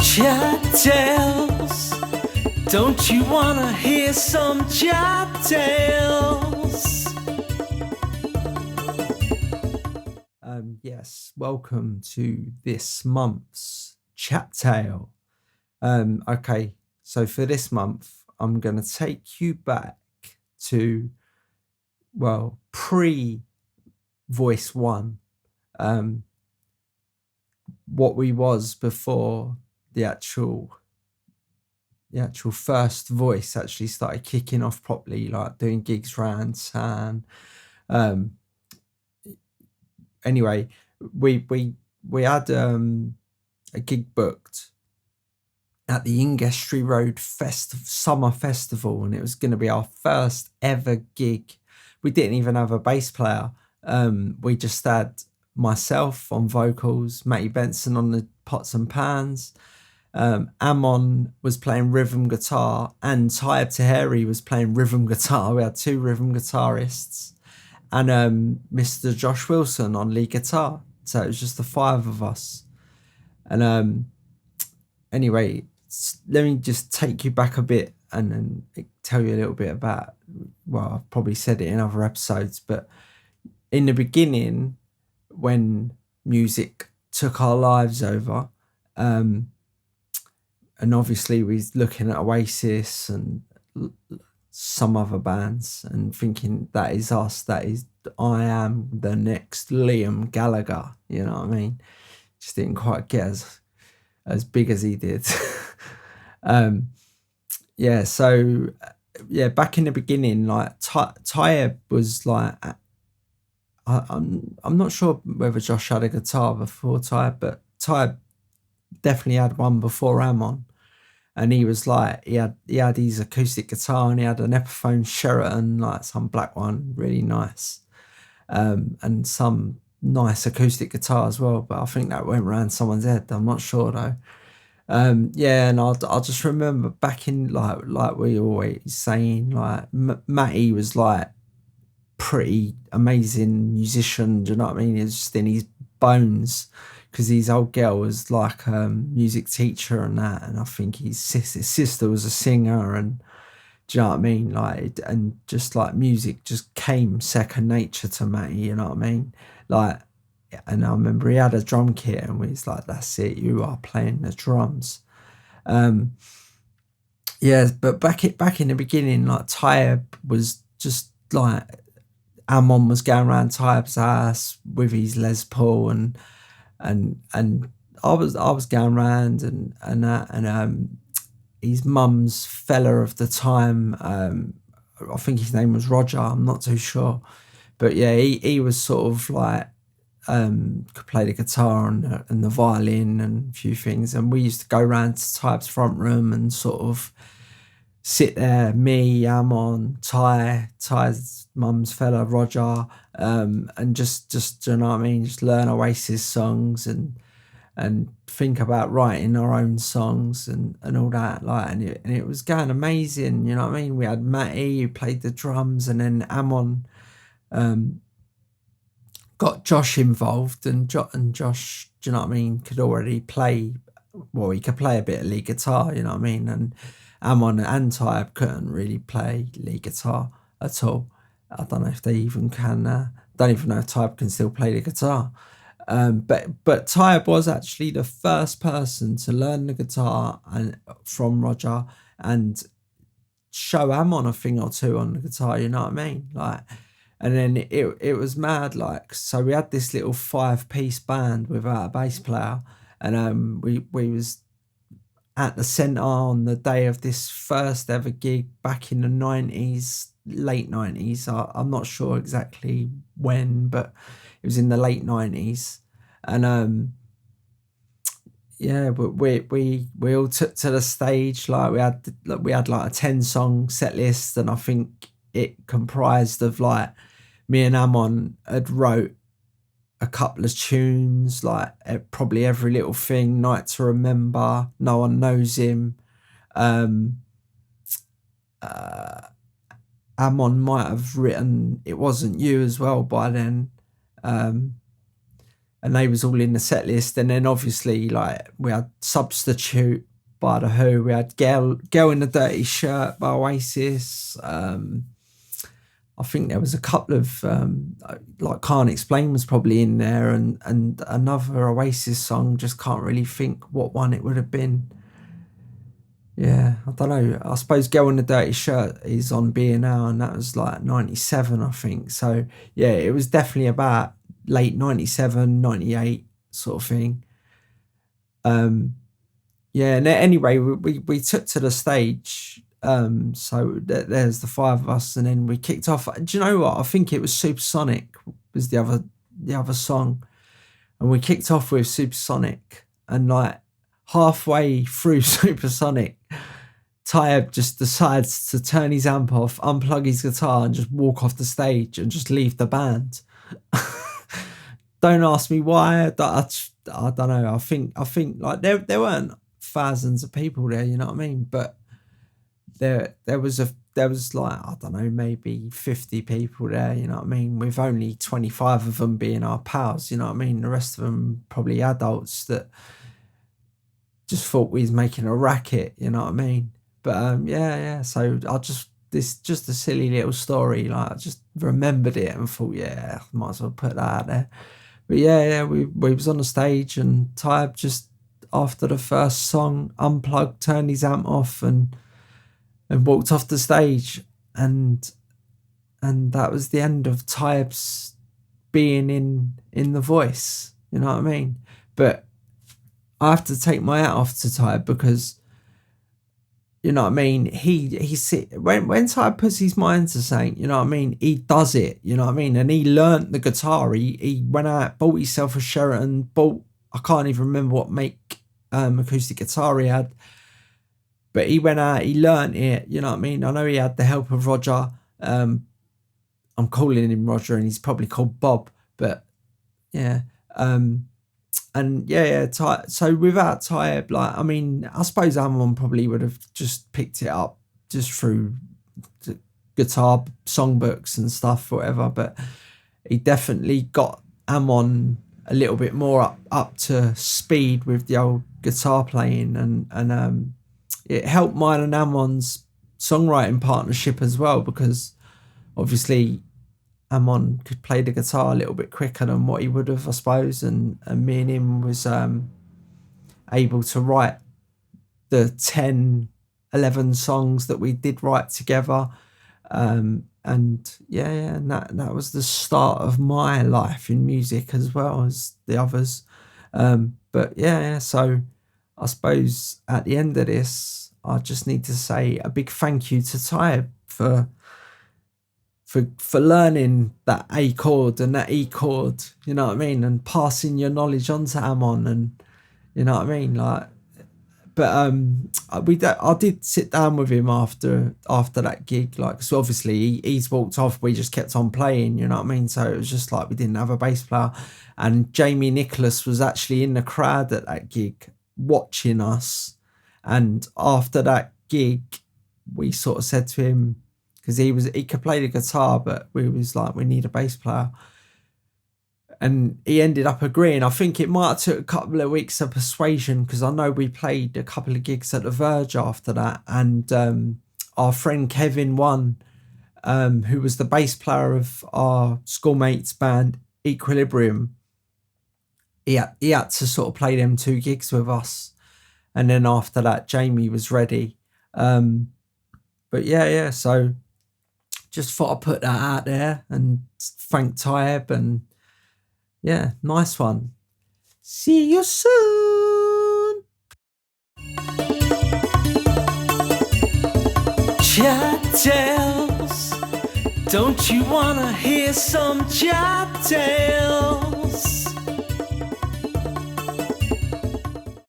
Chat tales. Don't you wanna hear some chat tales? Yes, welcome to this month's chat tale. Okay, so for this month, I'm gonna take you back to, well, pre-Voice One. What we was before the actual first voice actually started kicking off properly, like doing gigs around town. Anyway, we had a gig booked at the Ingestry Road Summer Festival, and it was going to be our first ever gig. We didn't even have a bass player. We just had myself on vocals, Matty Benson on the pots and pans. Amon was playing rhythm guitar, and Taiyeb was playing rhythm guitar. We had two rhythm guitarists, and Mr. Josh Wilson on lead guitar. So it was just the five of us. And anyway, let me just take you back a bit and then tell you a little bit about, well, I've probably said it in other episodes, but in the beginning, when music took our lives over, and obviously we was looking at Oasis and some other bands and thinking, that is us, I am the next Liam Gallagher, you know what I mean? Just didn't quite get as big as he did. Back in the beginning, like Taiyeb was like, I'm not sure whether Josh had a guitar before Taiyeb, but Taiyeb definitely had one before Amon, and he was like, he had his acoustic guitar, and he had an Epiphone Sheraton, like some black one, really nice, and some nice acoustic guitar as well, but I think that went around someone's head. I'm not sure though. And I'll just remember back in like we always saying, like Matty was like pretty amazing musician. Do you know what I mean? It's just in his bones, because his old girl was like a music teacher and that, and I think his sister was a singer, and do you know what I mean? Like, and just like music just came second nature to Matty. You know what I mean? Like. And I remember he had a drum kit, and we was like, that's it, you are playing the drums. But back in the beginning, like Taiyeb was just like, Amon was going around Taiyeb's house with his Les Paul, and I was going around and his mum's fella of the time, I think his name was Roger, I'm not too sure, but yeah, he was sort of like, could play the guitar and the violin and a few things, and we used to go around to Taiyeb's front room and sort of sit there, me, Amon, Ty's mum's fella Roger, and just you know what I mean, just learn Oasis songs and think about writing our own songs and all that, like, and it was going amazing, you know what I mean. We had Matty who played the drums, and then Amon got Josh involved, and Josh, do you know what I mean, could already play, well, he could play a bit of lead guitar, you know what I mean, and Amon and Taiyeb couldn't really play lead guitar at all. I don't know if they even can, don't even know if Taiyeb can still play the guitar. But Taiyeb was actually the first person to learn the guitar from Roger and show Amon a thing or two on the guitar, you know what I mean? Like, and then it was mad, like, so we had this little 5-piece band without a bass player, and we was at the centre on the day of this first ever gig back in the 90s, late 90s. I'm not sure exactly when, but it was in the late 90s, and we all took to the stage. Like, we had like a 10-song set list, and I think it comprised of, like, me and Amon had wrote a couple of tunes, like probably Every Little Thing, Night to Remember, No One Knows Him. Amon might have written It Wasn't You as well by then. and they was all in the set list. And then obviously, like, we had Substitute by The Who, we had Girl in the Dirty Shirt by Oasis. I think there was a couple of like Can't Explain was probably in there, and another Oasis song. Just can't really think what one it would have been. Yeah, I don't know. I suppose Girl in the Dirty Shirt is on B&O, and that was like 97, I think. So yeah, it was definitely about late 97, 98 sort of thing. Yeah, and anyway, we took to the stage. So there's the five of us, and then we kicked off. Do you know what? I think it was Supersonic was the other song, and we kicked off with Supersonic, and like halfway through Supersonic, Taiyeb just decides to turn his amp off, unplug his guitar, and just walk off the stage and just leave the band. Don't ask me why. I don't know. I think like there weren't thousands of people there, you know what I mean? But there was like, I don't know, maybe 50 people there, you know what I mean? With only 25 of them being our pals, you know what I mean? The rest of them probably adults that just thought we was making a racket, you know what I mean? But yeah. So just a silly little story. Like, I just remembered it and thought, yeah, might as well put that out there. But yeah, we was on the stage, and Taiyeb just after the first song unplugged, turned his amp off, and walked off the stage, and that was the end of Taiyeb's being in The Voice. You know what I mean? But I have to take my hat off to Taiyeb, because, you know what I mean, when Taiyeb puts his mind to something, you know what I mean, he does it, you know what I mean? And he learnt the guitar. He went out, bought himself a Sheraton, I can't even remember what make acoustic guitar he had, but he went out, he learnt it, you know what I mean? I know he had the help of Roger. I'm calling him Roger, and he's probably called Bob, but yeah. And yeah. So without Taiyeb, like, I mean, I suppose Amon probably would have just picked it up just through guitar songbooks and stuff, whatever. But he definitely got Amon a little bit more up to speed with the old guitar playing, and it helped mine and Amon's songwriting partnership as well, because obviously Amon could play the guitar a little bit quicker than what he would have, I suppose, and me and him was able to write the 10, 11 songs that we did write together. And that was the start of my life in music as well as the others. But yeah, so I suppose at the end of this, I just need to say a big thank you to Taiyeb for learning that A chord and that E chord, you know what I mean, and passing your knowledge on to Amon, and you know what I mean, like. But I did sit down with him after that gig, like, so obviously he's walked off, we just kept on playing, you know what I mean, so it was just like we didn't have a bass player, and Jamie Nicholas was actually in the crowd at that gig watching us, and after that gig we sort of said to him, because he could play the guitar, but we was like, we need a bass player. And he ended up agreeing. I think it might have took a couple of weeks of persuasion, because I know we played a couple of gigs at the Verge after that. And our friend Kevin One, who was the bass player of our schoolmates band Equilibrium, he had to sort of play them 2 gigs with us. And then after that, Jamie was ready. But yeah, so just thought I'd put that out there and thank Taiyeb, and yeah, nice one. See you soon. Chat Tales. Don't you wanna hear some Chat Tales?